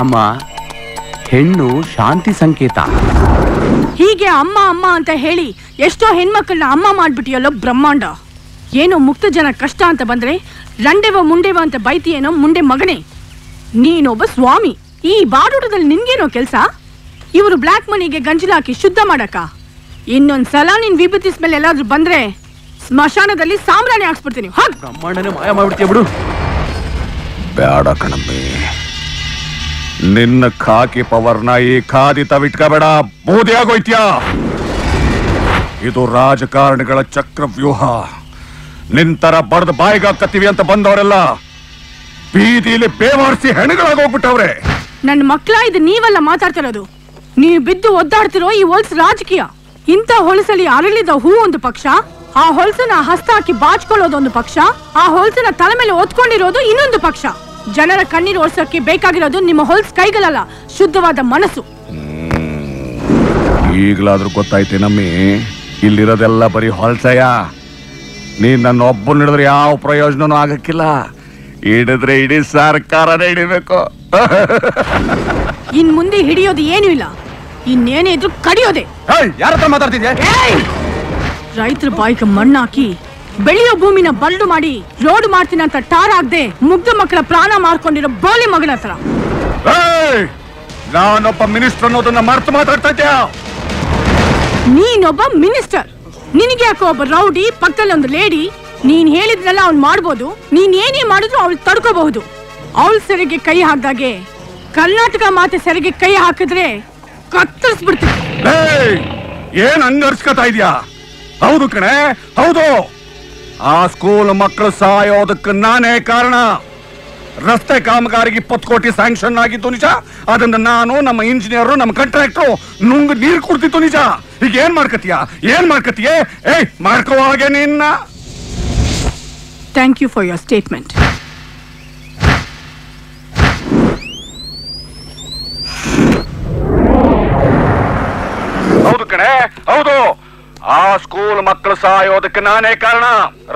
ಅಮ್ಮ ಹೆಣ್ಣು ಶಾಂತಿ ಸಂಕೇತ. ಹೀಗೆ ಅಮ್ಮ ಅಮ್ಮ ಅಂತ ಹೇಳಿ ಎಷ್ಟೋ ಹೆಣ್ಮಕ್ಳನ್ನ ಅಮ್ಮ ಮಾಡ್ಬಿಟ್ಟಿಯಲ್ಲೋ ಬ್ರಹ್ಮಾಂಡ. ಏನೋ ಮುಕ್ತ ಜನ ಕಷ್ಟ ಅಂತ ಬಂದ್ರೆ ರಂಡೆವ ಮುಂಡೆವ ಅಂತ ಬೈತಿಯೇನೋ ಮುಂಡೆ ಮಗನೇ. ನೀನೊಬ್ಬ ಸ್ವಾಮಿ. ಈ ಬಾಡೂಟದಲ್ಲಿ ನಿನ್ಗೇನೋ ಕೆಲ್ಸ? ಇವರು ಬ್ಲ್ಯಾಕ್ ಮನಿಗೆ ಗಂಜಲಾಕಿ ಶುದ್ಧ ಮಾಡಕ. ಇನ್ನೊಂದ್ಸಲ ನಿನ್ ವಿಭೂತಿ ಸ್ಮೆಲ್ ಎಲ್ಲಾದ್ರೂ ಬಂದ್ರೆ ಸ್ಮಶಾನದಲ್ಲಿ ಸಾಮ್ರಾಣಿ ಹಾಕ್ಸ್ಬಿಡ್ತೀನಿ. ಬ್ರಹ್ಮಾಂಡನೇ ಮಾಯ ಮಾಡ್ಬಿಡ್ತೀಯ ಬಿಡು. ಬೇಡ ಕಣಮ್ಮಿ, ನಿನ್ನ ಖಾಕಿ ಪವರ್ನ ಈ ಖಾದಿ ತವಿಟ್ಕಬೇಡ, ಬೂದಿ ಆಗೋಯ್ತ್ಯಾ. ಇದು ರಾಜಕಾರಣಿಗಳ ಚಕ್ರವ್ಯೂಹ. ನಿಂತರ ಬಡ್ದು ಬಾಯಿಗಾಕತ್ತೀವಿ ಅಂತ ಬಂದವರೆಲ್ಲ ಬೀದಿಲಿ ಬೇವಾರಿಸಿ ಹೆಣಗಳಾಗೋಗ್ಬಿಟ್ಟವ್ರೆ. ನನ್ನ ಮಕ್ಳ ಇದು ನೀವೆಲ್ಲ ಮಾತಾಡ್ತಿರೋದು. ನೀವು ಬಿದ್ದು ಒದ್ದಾಡ್ತಿರೋ ಈ ಹೊಲ್ಸ್ ರಾಜಕೀಯ. ಇಂಥ ಹೊಲಸಲ್ಲಿ ಅರಳಿದ ಹೂ ಒಂದು ಪಕ್ಷ, ಆ ಹೊಲ್ಸನ್ನ ಹಸ್ತ ಹಾಕಿ ಬಾಚ್ಕೊಳ್ಳೋದೊಂದು ಪಕ್ಷ, ಆ ಹೊಲ್ಸನ್ನ ತಲೆ ಮೇಲೆ ಒತ್ಕೊಂಡಿರೋದು ಇನ್ನೊಂದು ಪಕ್ಷ. ಜನರ ಕಣ್ಣೀರು ಓಡಿಸೋಕೆ ಬೇಕಾಗಿರೋದು ನಿಮ್ಮ ಹೊಲ್ಸ್ ಕೈಗಳಲ್ಲ, ಶುದ್ಧವಾದ ಮನಸ್ಸು. ಈಗ್ಲಾದ್ರೂ ಗೊತ್ತಾಯ್ತಿ ನಮ್ಮಿ, ಇಲ್ಲಿರೋದೆಲ್ಲ ಬರೀ ಹೊಲ್ಸಯ್ಯ. ನೀನ್ ನನ್ನ ಒಬ್ಬನ ಹಿಡಿದ್ರೆ ಯಾವ ಪ್ರಯೋಜನನೂ ಆಗಕ್ಕಿಲ್ಲ. ಹಿಡಿದ್ರೆ ಇಡೀ ಸರ್ಕಾರನೇ ಹಿಡಿಬೇಕು. ಇನ್ ಮುಂದೆ ಹಿಡಿಯೋದು ಏನೂ ಇಲ್ಲ. ಇನ್ನೇನೇ ಇದ್ರು ಕಡಿಯೋದೆ. ಯಾರತ್ರ ಮಾತಾಡ್ತಿದ್ಯಾ? ರೈತರ ಬಾಯಿಗೆ ಮಣ್ಣಾಕಿ ಬೆಳೆಯೋ ಭೂಮಿನ ಬಲ್ಡು ಮಾಡಿ ರೋಡ್ ಮಾಡ್ತೀನಿ ಅಂತ ಟಾರ್ ಆಗದೆ ಮುಗ್ಧ ಮಕ್ಕಳ ಪ್ರಾಣ ಮಾರ್ಕೊಂಡಿರೋ ಬೋಲಿ ಮಗನ ಹತ್ರ. ನಾನೊಬ್ಬ ಮಿನಿಸ್ಟರ್ ಅನ್ನೋದನ್ನ ಮರ್ತು ಮಾತಾಡ್ತಾ ಇದ್ಯಾ? ನೀನೊಬ್ಬ ಮಿನಿಸ್ಟರ್. ನಿನಗೆ ಯಾಕೋ ಒಬ್ಬ ರೌಡಿ ಪಕ್ಕದಲ್ಲಿ ಒಂದು ಲೇಡಿ. ನೀನ್ ಹೇಳಿದ್ನೆಲ್ಲ ಅವ್ನು ಮಾಡ್ಬೋದು. ನೀನ್ ಏನೇ ಮಾಡಿದ್ರು ಅವಳು ತಡ್ಕೋಬಹುದು. ಅವಳ ಸೆರೆಗೆ ಕೈ ಹಾಕ್ದಾಗೆ ಕರ್ನಾಟಕ ಮಾತೆ ಸೆರೆಗೆ ಕೈ ಹಾಕಿದ್ರೆ ಕತ್ತರಿಸ್ಬಿಡ್ತೀನಿ. ಏನ್ ಹಂಗರ್ಸ್ಕೊತಾ ಇದ್ಯಾ? ಹೌದು ಕಣೆ, ಹೌದು. ಆ ಸ್ಕೂಲ್ ಮಕ್ಕಳು ಸಾಯೋದಕ್ಕೆ ನಾನೇ ಕಾರಣ. ರಸ್ತೆ ಕಾಮಗಾರಿಗೆ 20 ಕೋಟಿ ಸ್ಯಾಂಕ್ಷನ್ ಆಗಿತ್ತು ನಿಜ. ಅದನ್ನ ನಾನು, ನಮ್ಮ ಇಂಜಿನಿಯರ್, ನಮ್ಮ ಕಾಂಟ್ರಾಕ್ಟರ್ ನುಂಗ್ ನೀರು ಕುಡ್ತಿತ್ತು ನಿಜ. ಈಗ ಏನ್ ಮಾಡ್ಕತಿಯ? ಮಾಡ್ಕೋ ಹಾಗೆ ನಿನ್ನ. Thank you for your statement. ಹೌದು ಕಣೆ, ಹೌದು. ಆ ಸ್ಕೂಲ್ ಮಕ್ಕಳು ಸಾಯೋದಕ್ಕೆ ನಾನೇ ಕಾರಣ.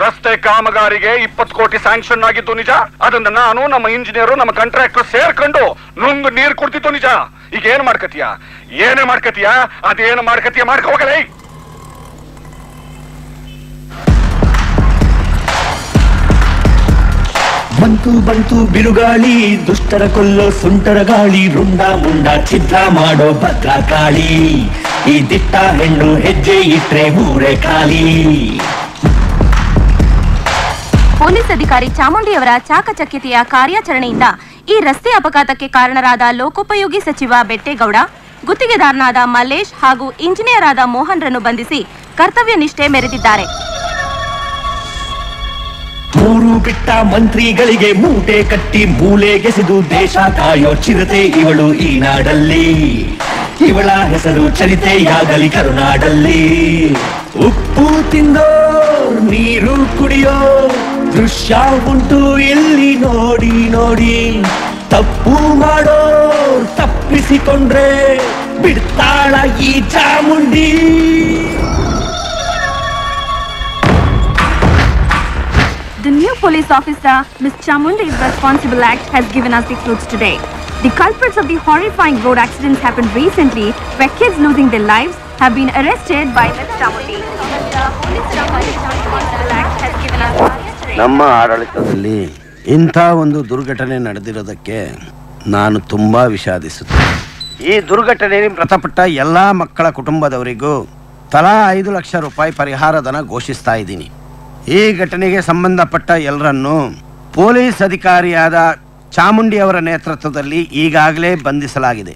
ರಸ್ತೆ ಕಾಮಗಾರಿಗೆ 20 ಕೋಟಿ ಸ್ಯಾಂಕ್ಷನ್ ಆಗಿತ್ತು ನಿಜ. ಅದನ್ನ ನಾನು, ನಮ್ಮ ಇಂಜಿನಿಯರ್, ನಮ್ಮ ಕಾಂಟ್ರಾಕ್ಟರ್ ಸೇರ್ಕೊಂಡು ನುಂಗ್ ನೀರು ಕೊಡ್ತಿತ್ತು ನಿಜ. ಈಗ ಏನ್ ಮಾಡ್ಕತಿಯ? ಅದೇನು ಮಾಡ್ಕತಿಯ? ಮಾಡ್ಕೋಗಲೇ. ಬಂತು ಬಿರುಗಾಳಿ, ದುಷ್ಟರ ಕೊಲ್ಲೋ ಸುಂಟರ ಗಾಳಿ, ರುಂಡ ಮುಂಡ ಛಿದ್ರ ಮಾಡೋ ಭದ್ರಾ ಕಾಳಿ. ಈ ದಿಟ್ಟ ಹೆಣ್ಣು ಹೆಜ್ಜೆ ಇಟ್ರೆ ಊರೇ ಖಾಲಿ. ಪೊಲೀಸ್ ಅಧಿಕಾರಿ ಚಾಮುಂಡಿಯವರ ಚಾಕಚಕ್ಯತೆಯ ಕಾರ್ಯಾಚರಣೆಯಿಂದ ಈ ರಸ್ತೆ ಅಪಘಾತಕ್ಕೆ ಕಾರಣರಾದ ಲೋಕೋಪಯೋಗಿ ಸಚಿವ ಬೆಟ್ಟೇಗೌಡ, ಗುತ್ತಿಗೆದಾರನಾದ ಮಲ್ಲೇಶ್ ಹಾಗೂ ಇಂಜಿನಿಯರ್ ಆದ ಮೋಹನ್ ರನ್ನು ಬಂಧಿಸಿ ಕರ್ತವ್ಯ ನಿಷ್ಠೆ ಮೆರೆದಿದ್ದಾರೆ. ಮೂರು ಬಿಟ್ಟ ಮಂತ್ರಿಗಳಿಗೆ ಮೂಟೆ ಕಟ್ಟಿ ಮೂಲೆಗೆಸೆದು ದೇಶ ಕಾಯೋ ಚಿರತೆ ಇವಳು ಈ ನಾಡಲ್ಲಿ. ಇವಳ ಹೆಸರು ಚರಿತೆಯಾಗಲಿ ಕರುನಾಡಲ್ಲಿ. ಉಪ್ಪು ತಿಂದೋ ನೀರು ಕುಡಿಯೋ ದೃಶ್ಯ ಉಂಟು ಇಲ್ಲಿ ನೋಡಿ. ತಪ್ಪು ಮಾಡೋ ತಪ್ಪಿಸಿಕೊಂಡ್ರೆ ಬಿಡ್ತಾಳ ಈ Chamundi. The new police officer, Ms. Chamundi's responsible act has given us the clues today. The culprits of the horrifying road accidents happened recently, where kids losing their lives have been arrested by Ms. Chamundi. The police responsible act has given us. ನಮ್ಮ ಆಡಳಿತದಲ್ಲಿ ಇಂಥ ಒಂದು ದುರ್ಘಟನೆ ನಡೆದಿರೋದಕ್ಕೆ ನಾನು ತುಂಬಾ ವಿಷಾದಿಸುತ್ತೇನೆ. ಈ ದುರ್ಘಟನೆಯಲ್ಲಿ ಮೃತಪಟ್ಟ ಎಲ್ಲಾ ಮಕ್ಕಳ ಕುಟುಂಬದವರಿಗೂ ತಲಾ 5 ಲಕ್ಷ ರೂಪಾಯಿ ಪರಿಹಾರಧನ ಘೋಷಿಸ್ತಾ ಇದ್ದೀನಿ. ಈ ಘಟನೆಗೆ ಸಂಬಂಧಪಟ್ಟ ಎಲ್ಲರನ್ನೂ ಪೊಲೀಸ್ ಅಧಿಕಾರಿಯಾದ ಚಾಮುಂಡಿ ಅವರ ನೇತೃತ್ವದಲ್ಲಿ ಈಗಾಗಲೇ ಬಂಧಿಸಲಾಗಿದೆ.